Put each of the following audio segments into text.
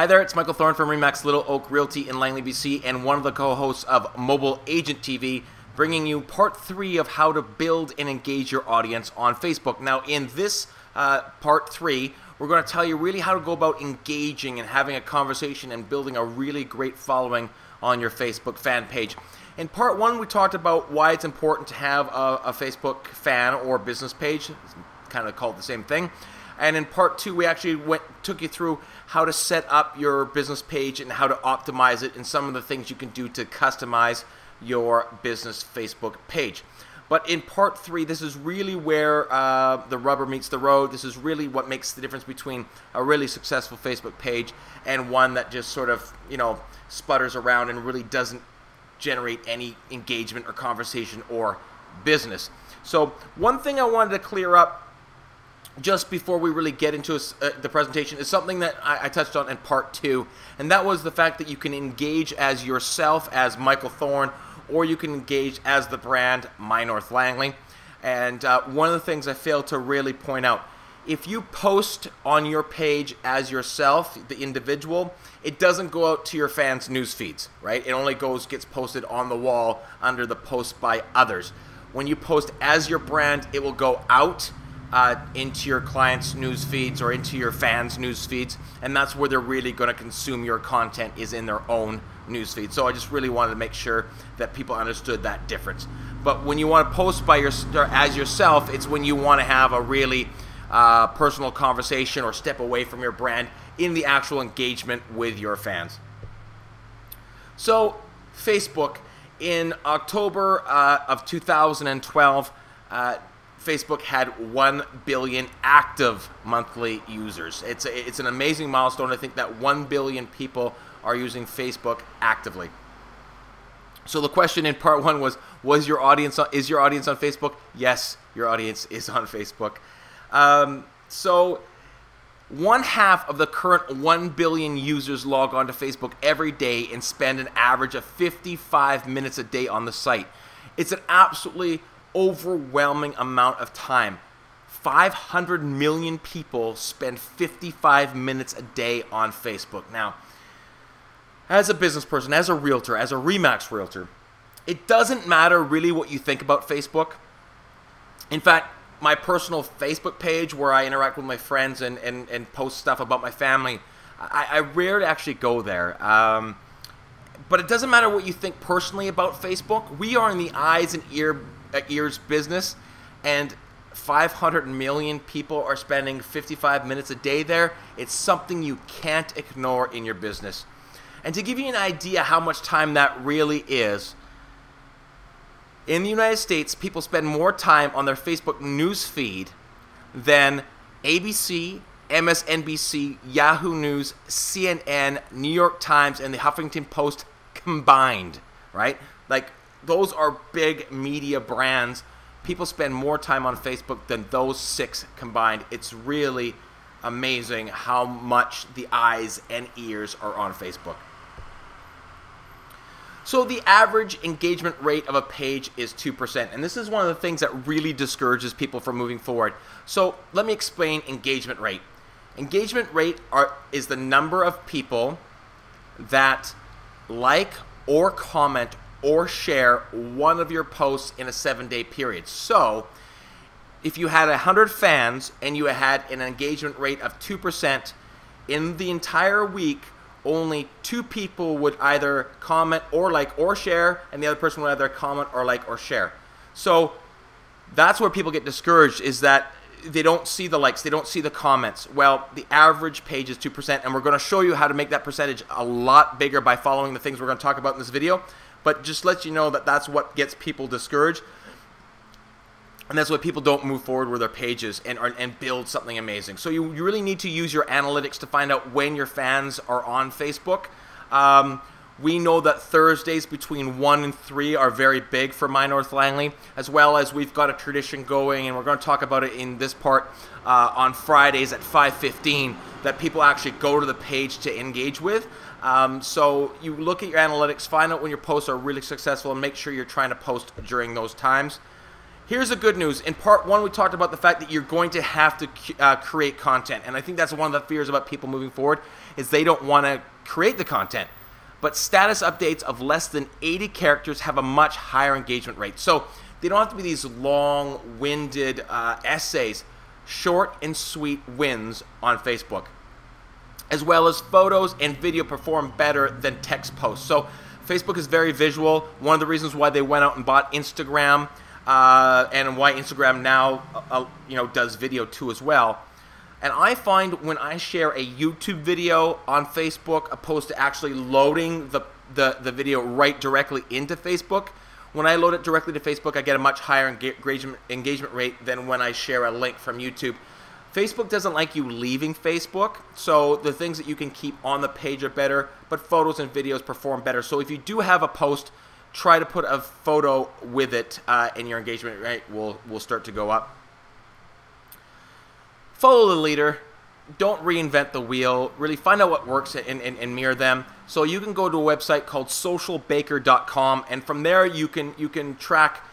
Hi there, it's Michael Thorne from Remax Little Oak Realty in Langley, BC, and one of the co-hosts of Mobile Agent TV, bringing you part 3 of how to build and engage your audience on Facebook. Now, in this part 3, we're going to tell you really how to go about engaging and having a conversation and building a really great following on your Facebook fan page. In part 1, we talked about why it's important to have a Facebook fan or business page. It's kind of called the same thing. And in part 2, we actually took you through how to set up your business page and how to optimize it and some of the things you can do to customize your business Facebook page. But in part 3, this is really where the rubber meets the road. This is really what makes the difference between a really successful Facebook page and one that just sort of, sputters around and really doesn't generate any engagement or conversation or business. So one thing I wanted to clear up just before we really get into the presentation is something that I touched on in part 2, and that was the fact that you can engage as yourself, as Michael Thorne, or you can engage as the brand My North Langley. And one of the things I failed to really point out, if you post on your page as yourself, the individual, it doesn't go out to your fans' news feeds, right? It only gets posted on the wall under the post by others. When you post as your brand, it will go out into your clients' news feeds or into your fans' news feeds, and that's where they're really going to consume your content, is in their own news feed. So I just really wanted to make sure that people understood that difference. But when you want to post as yourself, it's when you want to have a really personal conversation or step away from your brand in the actual engagement with your fans. So Facebook, in October of 2012, Facebook had 1 billion active monthly users. It's an amazing milestone. I think that 1 billion people are using Facebook actively. So the question in part 1 was is your audience on Facebook? Yes, your audience is on Facebook. So 1/2 of the current 1 billion users log on to Facebook every day and spend an average of 55 minutes a day on the site. It's an absolutely overwhelming amount of time. 500 million people spend 55 minutes a day on Facebook. Now, as a business person, as a realtor, as a Remax realtor, it doesn't matter really what you think about Facebook. In fact, my personal Facebook page, where I interact with my friends and post stuff about my family, I rarely actually go there. But it doesn't matter what you think personally about Facebook. We are in the eyes and ears business, and 500 million people are spending 55 minutes a day there. It's something you can't ignore in your business. And to give you an idea how much time that really is, in the United States, people spend more time on their Facebook news feed than ABC, MSNBC, Yahoo News, CNN, New York Times, and the Huffington Post combined, right? Like, those are big media brands. People spend more time on Facebook than those 6 combined. It's really amazing how much the eyes and ears are on Facebook. So the average engagement rate of a page is 2%, and this is one of the things that really discourages people from moving forward. So let me explain engagement rate. Engagement rate is the number of people that like or comment or share one of your posts in a 7-day period. So if you had 100 fans and you had an engagement rate of 2%, in the entire week, only 2 people would either comment or like or share, and the other person would either comment or like or share. So that's where people get discouraged, is that they don't see the likes, they don't see the comments. Well, the average page is 2%, and we're going to show you how to make that percentage a lot bigger by following the things we're going to talk about in this video. But just let you know that that's what gets people discouraged, and that's why people don't move forward with their pages and build something amazing. So you really need to use your analytics to find out when your fans are on Facebook. We know that Thursdays between 1 and 3 are very big for My North Langley, as well as we've got a tradition going, and we're going to talk about it in this part, on Fridays at 5:15, that people actually go to the page to engage with. So you look at your analytics, find out when your posts are really successful, and make sure you're trying to post during those times. Here's the good news. In part 1, we talked about the fact that you're going to have to create content, and I think that's one of the fears about people moving forward, is they don't want to create the content. But status updates of less than 80 characters have a much higher engagement rate. So they don't have to be these long-winded essays. Short and sweet wins on Facebook. As well as photos and video perform better than text posts. So Facebook is very visual. One of the reasons why they went out and bought Instagram, and why Instagram now does video too as well. And I find when I share a YouTube video on Facebook, opposed to actually loading the video right directly into Facebook, when I load it directly to Facebook, I get a much higher engagement rate than when I share a link from YouTube. Facebook doesn't like you leaving Facebook, so the things that you can keep on the page are better, but photos and videos perform better. So if you do have a post, try to put a photo with it, and your engagement rate will start to go up. Follow the leader. Don't reinvent the wheel. Really find out what works and mirror them. So you can go to a website called socialbaker.com, and from there you can track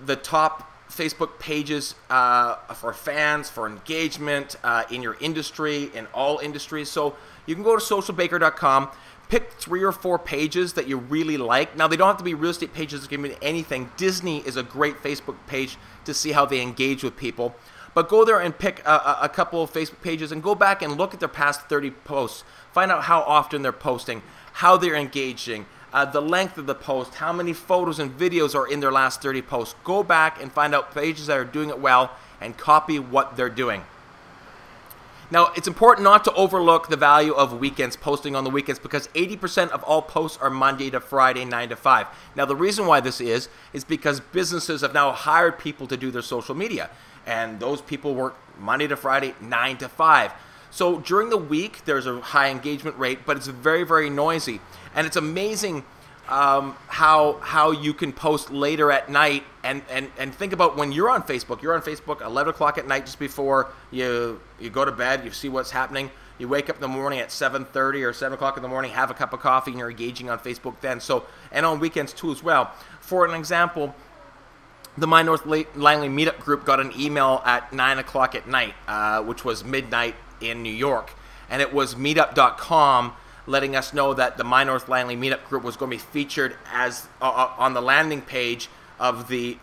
the top Facebook pages for fans, for engagement in your industry, in all industries. So you can go to socialbaker.com, pick 3 or 4 pages that you really like. Now, they don't have to be real estate pages, it can be anything. Disney is a great Facebook page to see how they engage with people. But go there and pick a couple of Facebook pages and go back and look at their past 30 posts. Find out how often they're posting, how they're engaging, the length of the post, how many photos and videos are in their last 30 posts. Go back and find out pages that are doing it well and copy what they're doing. Now, it's important not to overlook the value of weekends, posting on the weekends, because 80% of all posts are Monday to Friday, 9 to 5. Now, the reason why this is because businesses have now hired people to do their social media, and those people work Monday to Friday, 9 to 5. So during the week, there's a high engagement rate, but it's very, very noisy. And it's amazing how you can post later at night and think about when you're on Facebook. You're on Facebook 11 o'clock at night, just before you go to bed. You see what's happening. You wake up in the morning at 7:30 or 7 o'clock in the morning, have a cup of coffee, and you're engaging on Facebook then. So, and on weekends too as well. For an example, the My North Langley Meetup group got an email at 9 o'clock at night, which was midnight in New York. And it was meetup.com letting us know that the My North Langley Meetup group was going to be featured as on the landing page of the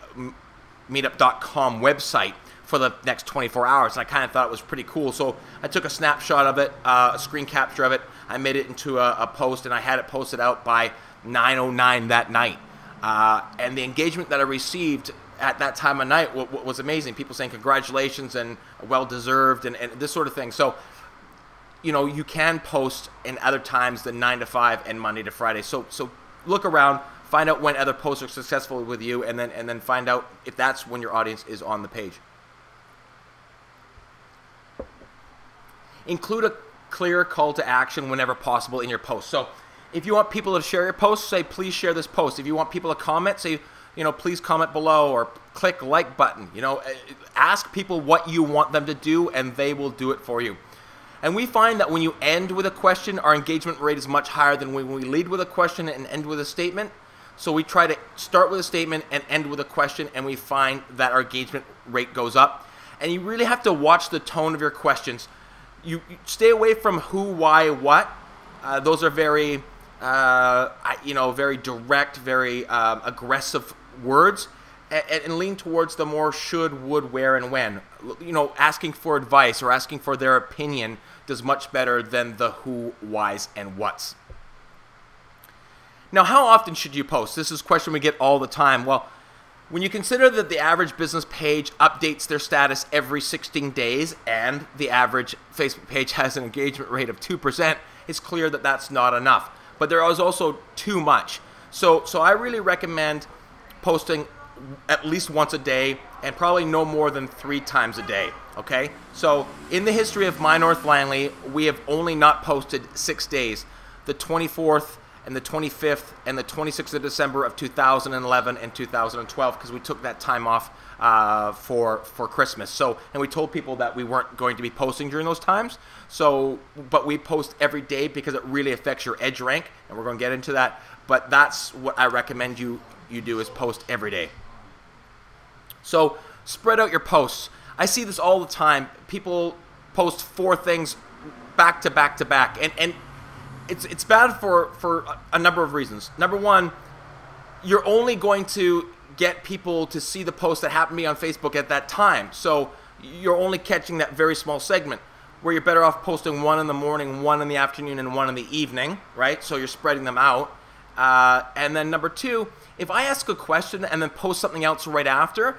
meetup.com website for the next 24 hours. And I kind of thought it was pretty cool. So I took a snapshot of it, a screen capture of it. I made it into a post, and I had it posted out by 9:09 that night. And the engagement that I received at that time of night was amazing. People saying congratulations and well-deserved and this sort of thing. So, you know, you can post in other times than 9 to 5 and Monday to Friday. So look around, find out when other posts are successful with you, and then find out if that's when your audience is on the page. Include a clear call to action whenever possible in your post. So if you want people to share your post, say, please share this post. If you want people to comment, say, you know, please comment below, or click like button. You know, ask people what you want them to do, and they will do it for you. And we find that when you end with a question, our engagement rate is much higher than when we lead with a question and end with a statement. So we try to start with a statement and end with a question, and we find that our engagement rate goes up. And you really have to watch the tone of your questions. You stay away from who, why, what. Those are very, very direct, very aggressive words, and lean towards the more should, would, where, and when. You know, asking for advice or asking for their opinion does much better than the who, whys, and whats. Now, how often should you post? This is a question we get all the time. Well, when you consider that the average business page updates their status every 16 days and the average Facebook page has an engagement rate of 2%, it's clear that that's not enough. But there is also too much. So I really recommend posting at least once a day and probably no more than 3 times a day, okay? So in the history of My North Langley, we have only not posted 6 days, the 24th and the 25th and the 26th of December of 2011 and 2012, because we took that time off for Christmas. So, and we told people that we weren't going to be posting during those times. So, but we post every day because it really affects your EdgeRank, and we're going to get into that. But that's what I recommend you do, is post every day. So spread out your posts. I see this all the time. People post 4 things back to back to back. And it's bad for a number of reasons. Number one, you're only going to get people to see the post that happened to be on Facebook at that time. So you're only catching that very small segment, where you're better off posting one in the morning, one in the afternoon, and one in the evening, right? So you're spreading them out. And then number two, if I ask a question and then post something else right after,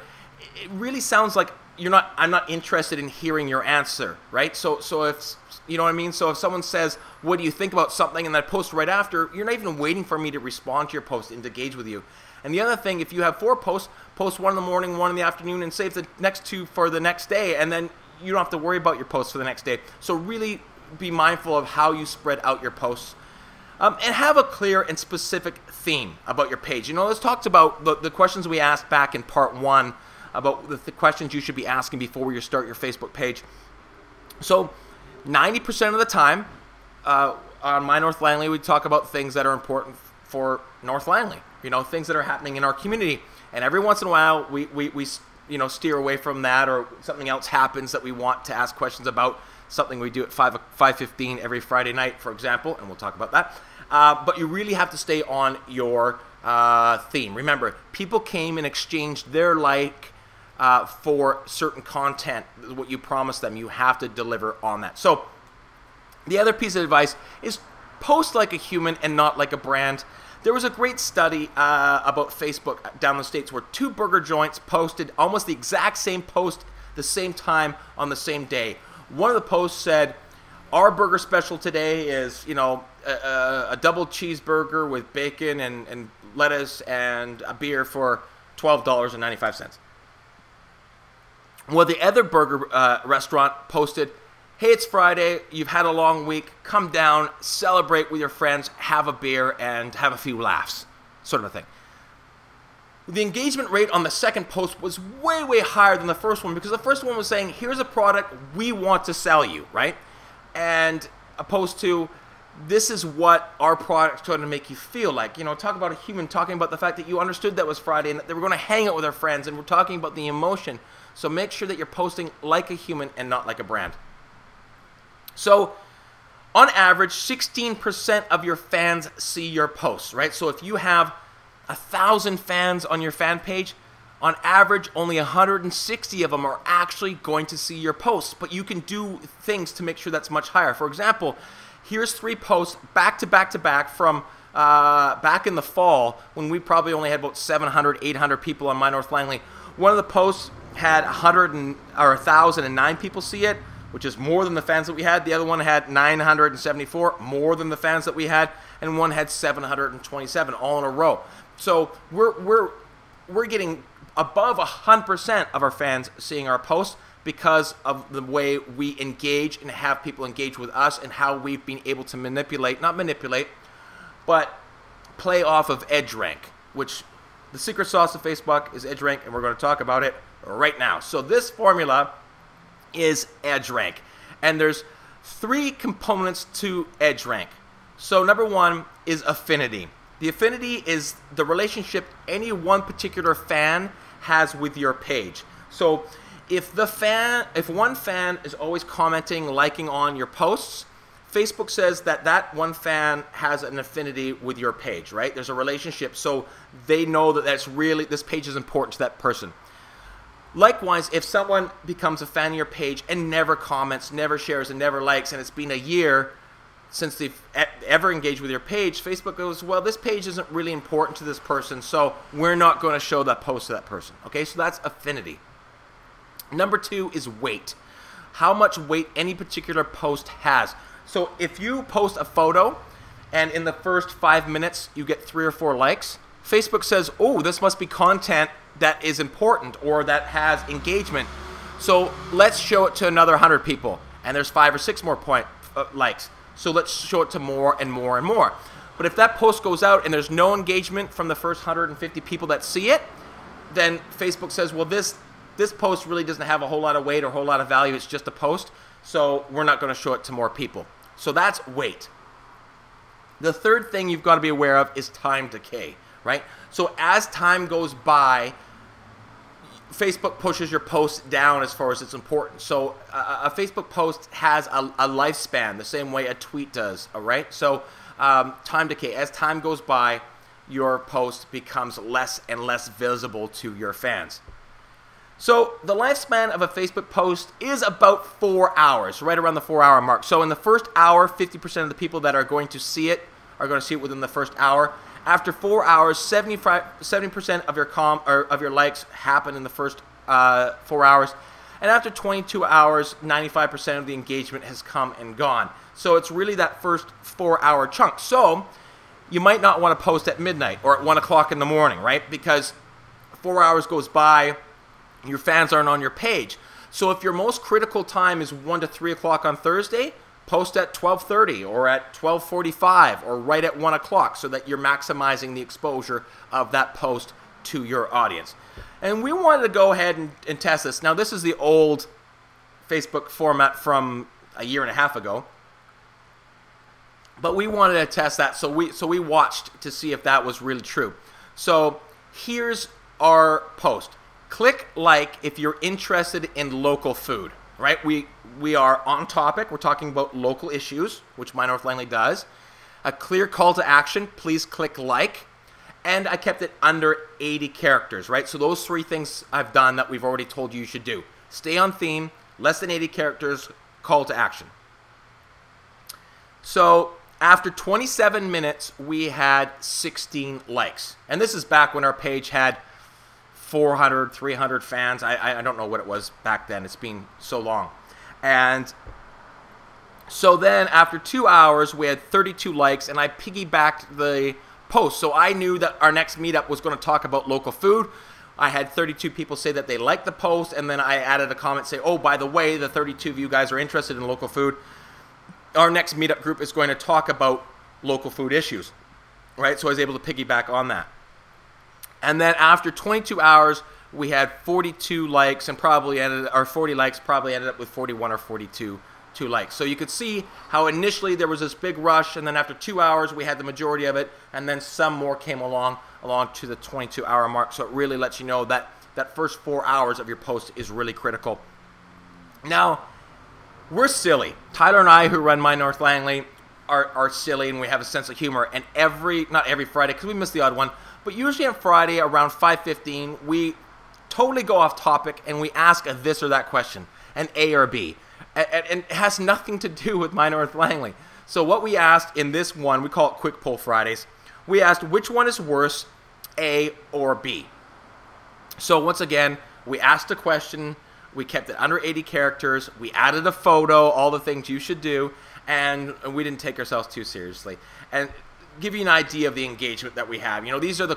it really sounds like I'm not interested in hearing your answer, right? So if, you know what I mean? So if someone says, what do you think about something, and I post right after, you're not even waiting for me to respond to your post and to engage with you. And the other thing, if you have 4 posts, post one in the morning, one in the afternoon, and save the next 2 for the next day, and then you don't have to worry about your posts for the next day. So really be mindful of how you spread out your posts. And have a clear and specific theme about your page. You know, let's talk about the questions we asked back in part 1 about the questions you should be asking before you start your Facebook page. So 90% of the time on My North Langley, we talk about things that are important for North Langley. You know, things that are happening in our community. And every once in a while, we you know, steer away from that, or something else happens that we want to ask questions about. Something we do at 5:15 every Friday night, for example, and we'll talk about that. But you really have to stay on your theme. Remember, people came and exchanged their like for certain content, what you promised them. You have to deliver on that. So the other piece of advice is post like a human and not like a brand. There was a great study about Facebook down the States where 2 burger joints posted almost the exact same post the same time on the same day. One of the posts said, our burger special today is, you know, a double cheeseburger with bacon and lettuce and a beer for $12.95. Well, the other burger restaurant posted, hey, it's Friday, you've had a long week, come down, celebrate with your friends, have a beer, and have a few laughs, sort of a thing. The engagement rate on the second post was way, way higher than the first one, because the first one was saying, here's a product we want to sell you, right? And opposed to, this is what our product's going to make you feel like. You know, talk about a human, talking about the fact that you understood that was Friday and that they were going to hang out with their friends, and we're talking about the emotion. So make sure that you're posting like a human and not like a brand. So, on average, 16% of your fans see your posts, right? So if you have 1,000 fans on your fan page, on average, only 160 of them are actually going to see your posts. But you can do things to make sure that's much higher. For example, here's 3 posts back to back to back from back in the fall, when we probably only had about 700, 800 people on My North Langley. One of the posts had 1,009 people see it, which is more than the fans that we had. The other one had 974, more than the fans that we had, and one had 727, all in a row. So we're getting above 100% of our fans seeing our posts because of the way we engage and have people engage with us, and how we've been able to not manipulate, but play off of EdgeRank, which the secret sauce of Facebook is EdgeRank, and we're going to talk about it right now. So this formula is EdgeRank, and there's 3 components to EdgeRank. So number 1 is affinity. The affinity is the relationship any one particular fan has with your page. So if one fan is always commenting, liking on your posts, Facebook says that one fan has an affinity with your page, right? There's a relationship, so they know that this page is important to that person. Likewise, if someone becomes a fan of your page and never comments, never shares, and never likes, and it's been a year since they've ever engaged with your page, Facebook goes, well, this page isn't really important to this person, so we're not going to show that post to that person. Okay, so that's affinity. Number 2 is weight. How much weight any particular post has. So if you post a photo and in the first 5 minutes you get 3 or 4 likes, Facebook says, oh, this must be content that is important or that has engagement. So let's show it to another 100 people, and there's 5 or 6 more likes. So let's show it to more and more and more. But if that post goes out and there's no engagement from the first 150 people that see it, then Facebook says, well, this post really doesn't have a whole lot of weight or a whole lot of value. It's just a post, so we're not going to show it to more people. So that's weight. The third thing you've got to be aware of is time decay, right? So as time goes by, Facebook pushes your post down as far as it's important. So a Facebook post has a lifespan the same way a tweet does, all right? So time decay. As time goes by, your post becomes less and less visible to your fans. So the lifespan of a Facebook post is about 4 hours, right around the 4-hour mark. So in the first hour, 50% of the people that are going to see it are going to see it within the first hour. After 4 hours, 70% of your likes happen in the first 4 hours. And after 22 hours, 95% of the engagement has come and gone. So it's really that first 4-hour chunk. So you might not want to post at midnight or at 1 o'clock in the morning, right? Because 4 hours goes by, your fans aren't on your page. So if your most critical time is 1 to 3 o'clock on Thursday, post at 12:30 or at 12:45 or right at 1 o'clock so that you're maximizing the exposure of that post to your audience. And we wanted to go ahead and test this. Now, this is the old Facebook format from a year and a half ago. But we wanted to test that, so we watched to see if that was really true. So here's our post. Click like if you're interested in local food, right? We are on topic. We're talking about local issues, which My North Langley does. A clear call to action, please click like. And I kept it under 80 characters, right? So those 3 things I've done that we've already told you should do. Stay on theme, less than 80 characters, call to action. So after 27 minutes, we had 16 likes. And this is back when our page had 400, 300 fans. I don't know what it was back then. It's been so long. And so then after 2 hours, we had 32 likes, and I piggybacked the post. So I knew that our next meetup was going to talk about local food. I had 32 people say that they liked the post, and then I added a comment say, oh, by the way, the 32 of you guys are interested in local food. Our next meetup group is going to talk about local food issues, right? So I was able to piggyback on that. And then after 22 hours, we had 42 likes and probably ended, or 40 likes, probably ended up with 41 or 42 likes. So you could see how initially there was this big rush, and then after 2 hours, we had the majority of it, and then some more came along to the 22-hour mark. So it really lets you know that that first 4 hours of your post is really critical. Now, we're silly. Tyler and I, who run My North Langley, are silly, and we have a sense of humor. And not every Friday, because we missed the odd one, but usually on Friday around 5:15, we totally go off topic and we ask a this or that question, an A or B. And it has nothing to do with My North Langley. So what we asked in this one, we call it Quick Poll Fridays, we asked which one is worse, A or B. So once again, we asked a question, we kept it under 80 characters, we added a photo, all the things you should do, and we didn't take ourselves too seriously. And give you an idea of the engagement that we have. You know, these are the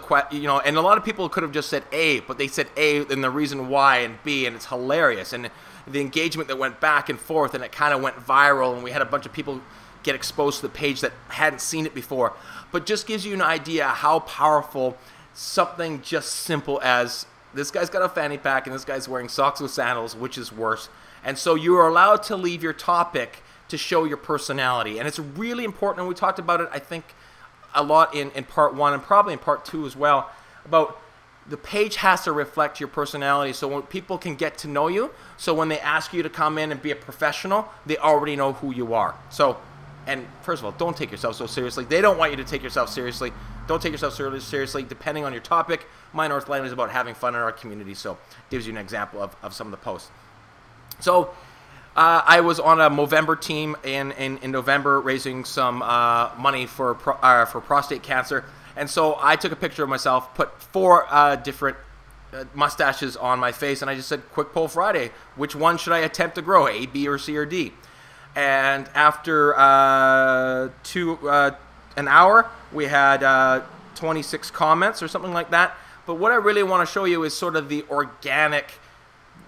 and a lot of people could have just said A, but they said A and the reason why and B, and it's hilarious. And the engagement that went back and forth, and it kind of went viral, and we had a bunch of people get exposed to the page that hadn't seen it before. But just gives you an idea how powerful something just simple as this guy's got a fanny pack and this guy's wearing socks with sandals, which is worse. And so you are allowed to leave your topic to show your personality. And it's really important, and we talked about it, I think, a lot in part 1 and probably in part 2 as well, about the page has to reflect your personality so when people can get to know you, so when they ask you to come in and be a professional, they already know who you are. So, and first of all, don't take yourself so seriously. They don't want you to take yourself seriously. Don't take yourself seriously depending on your topic. My North Langley is about having fun in our community, so it gives you an example of some of the posts. So I was on a Movember team in November raising some money for prostate cancer. And so I took a picture of myself, put 4 different mustaches on my face, and I just said, Quick Poll Friday, which one should I attempt to grow, A, B, or C, or D? And after an hour, we had 26 comments or something like that. But what I really want to show you is sort of the organic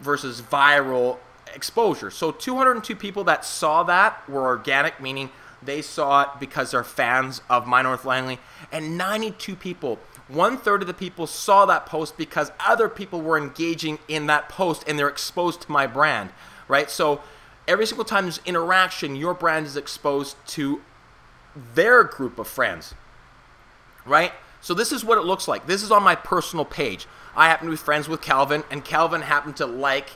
versus viral exposure. So 202 people that saw that were organic, meaning they saw it because they're fans of My North Langley, and 92 people, 1/3 of the people saw that post because other people were engaging in that post and they're exposed to my brand, right? So every single time there's interaction, your brand is exposed to their group of friends, right? So this is what it looks like. This is on my personal page. I happen to be friends with Calvin, and Calvin happened to like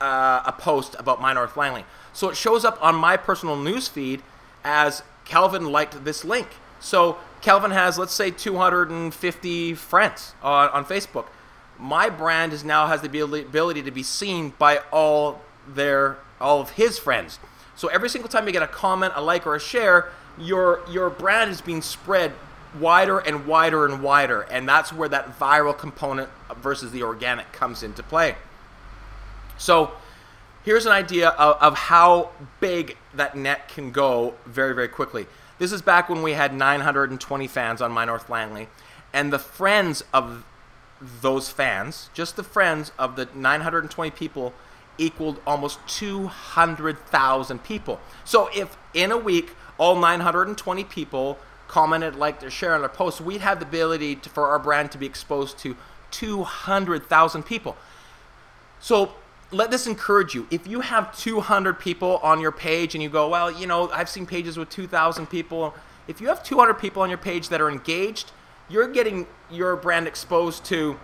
a post about My North Langley. So it shows up on my personal news feed as Calvin liked this link. So Calvin has, let's say, 250 friends on Facebook. My brand now has the ability to be seen by all of his friends. So every single time you get a comment, a like, or a share, your brand is being spread wider and wider and wider, and that's where that viral component versus the organic comes into play. So here's an idea of how big that net can go very, very quickly. This is back when we had 920 fans on My North Langley, and the friends of those fans, just the friends of the 920 people, equaled almost 200,000 people. So if in a week all 920 people commented, liked, or shared on our post, we'd have the ability for our brand to be exposed to 200,000 people. So let this encourage you. If you have 200 people on your page and you go, well, you know, I've seen pages with 2,000 people. If you have 200 people on your page that are engaged, you're getting your brand exposed to,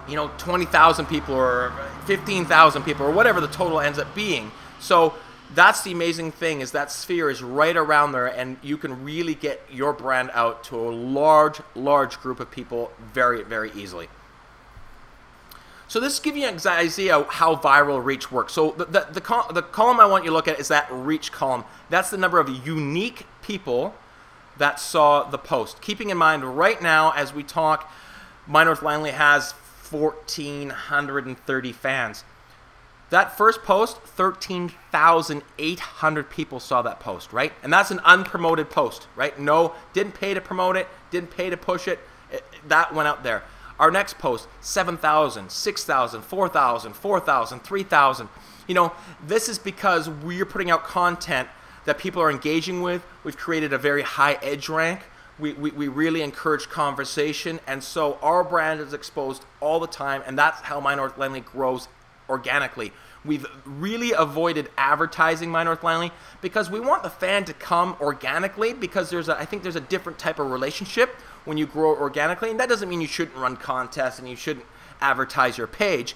you know, 20,000 people or 15,000 people or whatever the total ends up being. So that's the amazing thing, is that sphere is right around there, and you can really get your brand out to a large, large group of people very, very easily. So this gives you an idea of how viral reach works. So the column I want you to look at is that reach column. That's the number of unique people that saw the post. Keeping in mind, right now, as we talk, My North Langley has 1,430 fans. That first post, 13,800 people saw that post, right? And that's an unpromoted post, right? No, didn't pay to promote it, didn't pay to push it. That went out there. Our next post, 7,000, 6,000, 4,000, 4,000, 3,000. You know, this is because we're putting out content that people are engaging with. We've created a very high edge rank. We really encourage conversation, and so our brand is exposed all the time, and that's how My North Langley grows organically. We've really avoided advertising My North Langley because we want the fan to come organically, because I think there's a different type of relationship when you grow organically, and that doesn't mean you shouldn't run contests and you shouldn't advertise your page,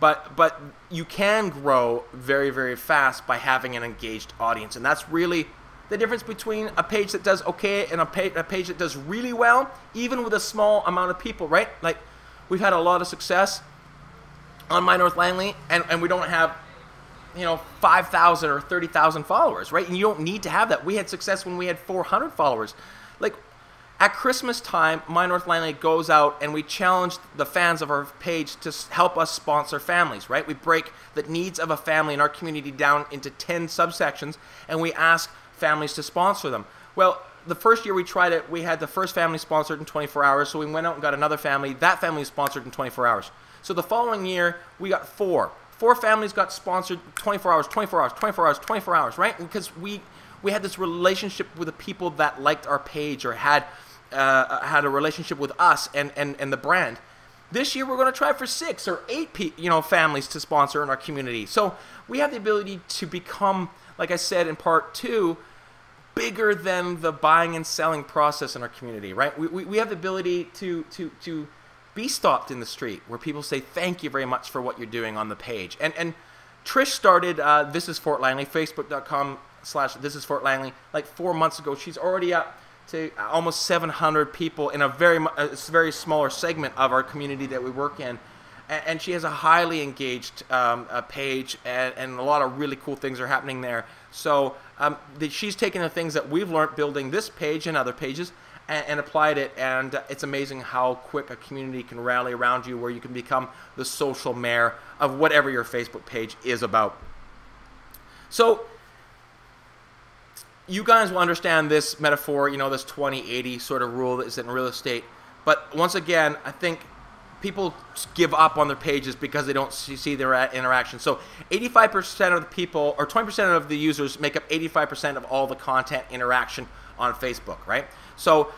but you can grow very, very fast by having an engaged audience, and that's really the difference between a page that does okay and a page that does really well, even with a small amount of people, right? Like, we've had a lot of success on My North Langley, and we don't have, you know, 5,000 or 30,000 followers, right? And you don't need to have that. We had success when we had 400 followers. Like, at Christmas time, My North Langley goes out and we challenge the fans of our page to help us sponsor families, right? We break the needs of a family in our community down into 10 subsections, and we ask families to sponsor them. Well, the first year we tried it, we had the first family sponsored in 24 hours, so we went out and got another family. That family was sponsored in 24 hours. So the following year, we got four families got sponsored 24 hours, 24 hours, 24 hours, 24 hours, right? Because we had this relationship with the people that liked our page or had a relationship with us and the brand. This year, we're going to try for 6 or 8 families to sponsor in our community. So we have the ability to become, like I said in part 2, bigger than the buying and selling process in our community, right? We have the ability to be stopped in the street where people say thank you very much for what you're doing on the page. And Trish started This Is Fort Langley, Facebook.com/This Is Fort Langley, like 4 months ago. She's already up to almost 700 people in a very smaller segment of our community that we work in. And she has a highly engaged page, and a lot of really cool things are happening there. So she's taken the things that we've learned building this page and other pages and applied it, and it's amazing how quick a community can rally around you, where you can become the social mayor of whatever your Facebook page is about. So you guys will understand this metaphor, you know, this 20-80 sort of rule that is in real estate. But once again, I think people give up on their pages because they don't see their interaction. So 85% of the people, or 20% of the users, make up 85% of all the content interaction on Facebook, right? So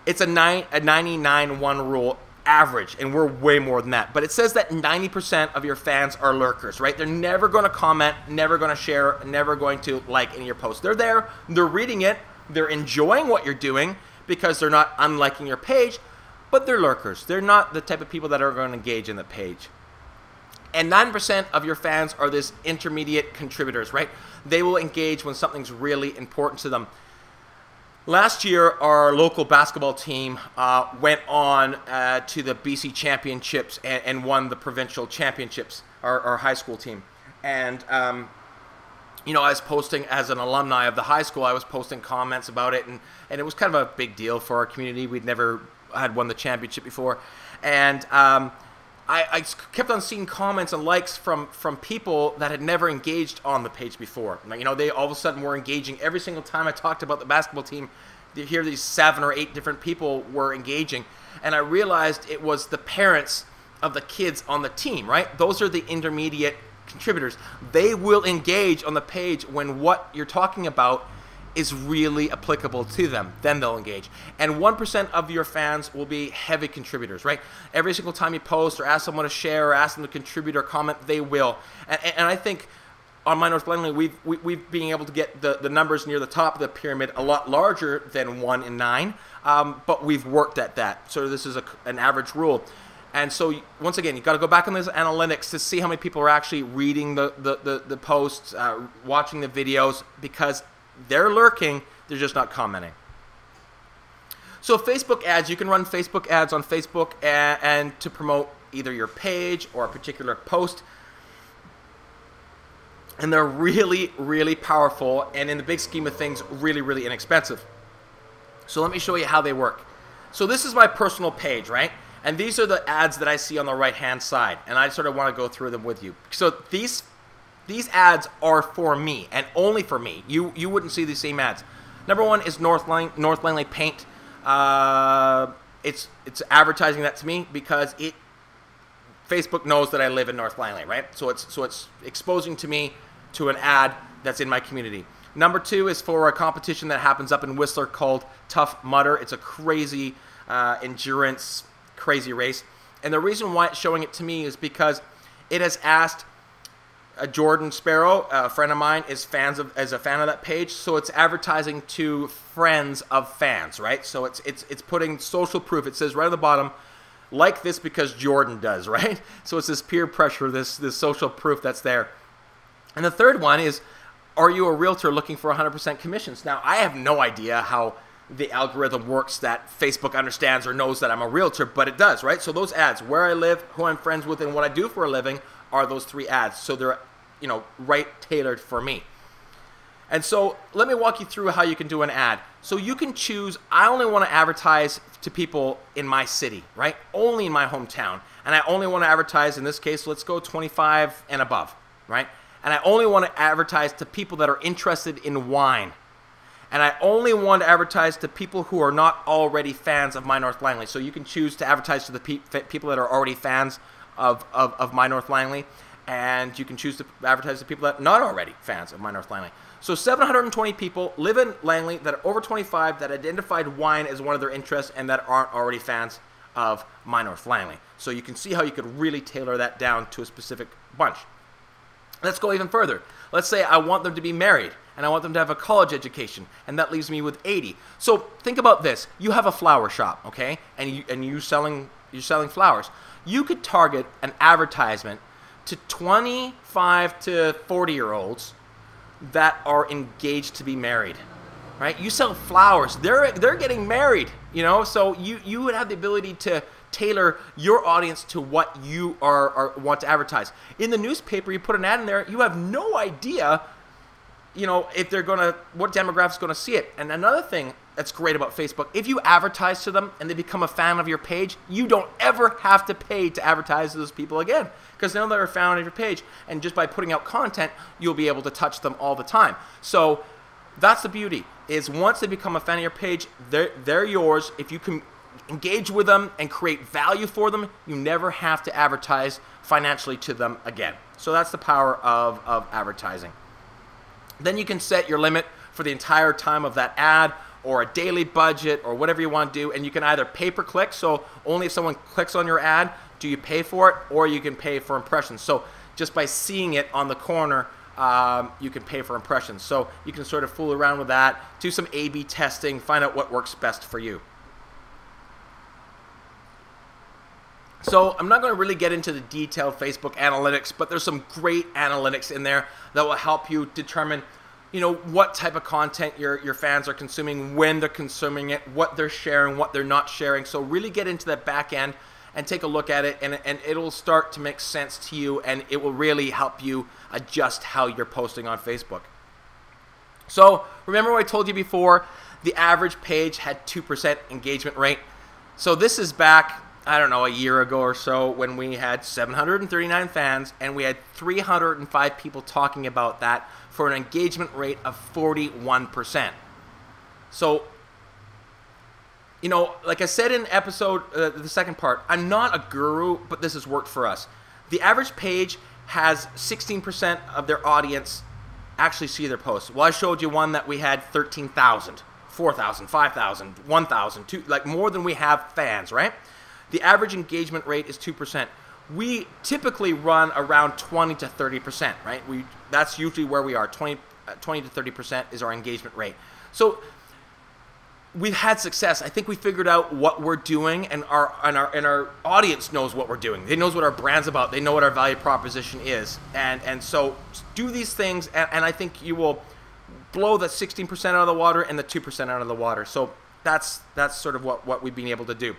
it's a 99-1 rule average, and we're way more than that. But it says that 90% of your fans are lurkers, right? They're never going to comment, never going to share, never going to like any of your posts. They're there, they're reading it, they're enjoying what you're doing, because they're not unliking your page, but they're lurkers. They're not the type of people that are going to engage in the page. And 9% of your fans are this intermediate contributors, right? They will engage when something's really important to them. Last year, our local basketball team went on to the BC Championships and won the provincial championships, our high school team. And, you know, I was posting, as an alumni of the high school, I was posting comments about it, and it was kind of a big deal for our community. We'd never had won the championship before. And I kept on seeing comments and likes from people that had never engaged on the page before. You know, they all of a sudden were engaging. Every single time I talked about the basketball team, here these 7 or 8 different people were engaging. And I realized it was the parents of the kids on the team, right? Those are the intermediate contributors. They will engage on the page when what you're talking about is really applicable to them. Then they'll engage. And 1% of your fans will be heavy contributors, right? Every single time you post or ask someone to share or ask them to contribute or comment, they will. And I think on My North Langley, we've been able to get the numbers near the top of the pyramid a lot larger than 1 in 9, but we've worked at that. So this is an average rule. And so, once again, you've got to go back on those analytics to see how many people are actually reading the posts, watching the videos, because they're lurking, they're just not commenting. So Facebook ads, you can run Facebook ads on Facebook and to promote either your page or a particular post. And they're really, really powerful, and in the big scheme of things, really, really inexpensive. So let me show you how they work. So this is my personal page, right? And these are the ads that I see on the right-hand side, and I sort of want to go through them with you. So these ads are for me, and only for me. You wouldn't see the same ads. Number 1 is North Langley Paint. It's advertising that to me because Facebook knows that I live in North Langley, right? So it's exposing to me to an ad that's in my community. Number 2 is for a competition that happens up in Whistler called Tough Mudder. It's a crazy endurance, crazy race. And the reason why it's showing it to me is because it has asked Jordan Sparrow, a friend of mine, is a fan of that page, so it's advertising to friends of fans, right? So it's putting social proof. It says right on the bottom, like this because Jordan does, right? So it's this peer pressure, this social proof that's there. And the third one is, are you a realtor looking for 100% commissions? Now, I have no idea how the algorithm works that Facebook understands or knows that I'm a realtor, but it does, right? So those ads, where I live, who I'm friends with, and what I do for a living, are those 3 ads. So they're, you know, right tailored for me. And so let me walk you through how you can do an ad. So you can choose, I only want to advertise to people in my city, right? Only in my hometown. And I only want to advertise, in this case, let's go 25 and above, right? And I only want to advertise to people that are interested in wine. And I only want to advertise to people who are not already fans of My North Langley. So you can choose to advertise to the people that are already fans of My North Langley. And you can choose to advertise to people that are not already fans of My North Langley. So 720 people live in Langley that are over 25 that identified wine as one of their interests and that aren't already fans of My North Langley. So you can see how you could really tailor that down to a specific bunch. Let's go even further. Let's say I want them to be married and I want them to have a college education, and that leaves me with 80. So think about this. You have a flower shop, okay? And you're selling flowers. You could target an advertisement to 25 to 40-year-olds that are engaged to be married, right? You sell flowers. They're getting married, you know? So you would have the ability to tailor your audience to what you want to advertise. In the newspaper, you put an ad in there, you have no idea, you know, if they're gonna, what demographic's gonna see it. And another thing that's great about Facebook, if you advertise to them and they become a fan of your page, you don't ever have to pay to advertise to those people again, because now they're a fan of your page, and just by putting out content, you'll be able to touch them all the time. So that's the beauty, is once they become a fan of your page, they're yours. If you can engage with them and create value for them, you never have to advertise financially to them again. So that's the power of advertising. Then you can set your limit for the entire time of that ad, or a daily budget, or whatever you want to do, and you can either pay per click, so only if someone clicks on your ad do you pay for it, or you can pay for impressions. So just by seeing it on the corner you can pay for impressions. So you can sort of fool around with that, do some A/B testing, find out what works best for you. So I'm not going to really get into the detailed Facebook analytics, but there's some great analytics in there that will help you determine, what type of content your fans are consuming, when they're consuming it, what they're sharing, what they're not sharing. So really get into that back end and take a look at it, and it'll start to make sense to you, and it will really help you adjust how you're posting on Facebook. So remember what I told you before, the average page had 2% engagement rate. So this is back, I don't know, a year ago or so, when we had 739 fans and we had 305 people talking about that for an engagement rate of 41%. So, like I said in episode, the second part, I'm not a guru, but this has worked for us. The average page has 16% of their audience actually see their posts. Well, I showed you one that we had 13,000, 4,000, 5,000, 1,000, like more than we have fans, right? The average engagement rate is 2%. We typically run around 20 to 30%, right? That's usually where we are. 20 to 30% is our engagement rate. So we've had success. I think we figured out what we're doing, and our audience knows what we're doing. They knows what our brand's about. They know what our value proposition is, and so do these things, and I think you will blow the 16% out of the water and the 2% out of the water. So that's sort of what we've been able to do.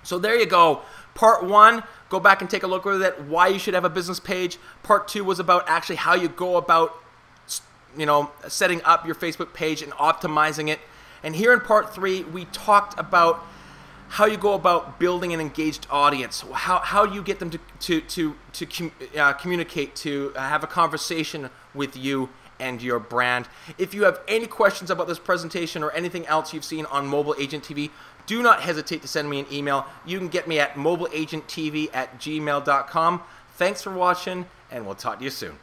So there you go. Part 1, go back and take a look at it, why you should have a business page. Part 2 was about actually how you go about, setting up your Facebook page and optimizing it. And here in part 3, we talked about how you go about building an engaged audience, how you get them to communicate, to have a conversation with you and your brand. If you have any questions about this presentation or anything else you've seen on Mobile Agent TV, do not hesitate to send me an email. You can get me at mobileagenttv@gmail.com. Thanks for watching, and we'll talk to you soon.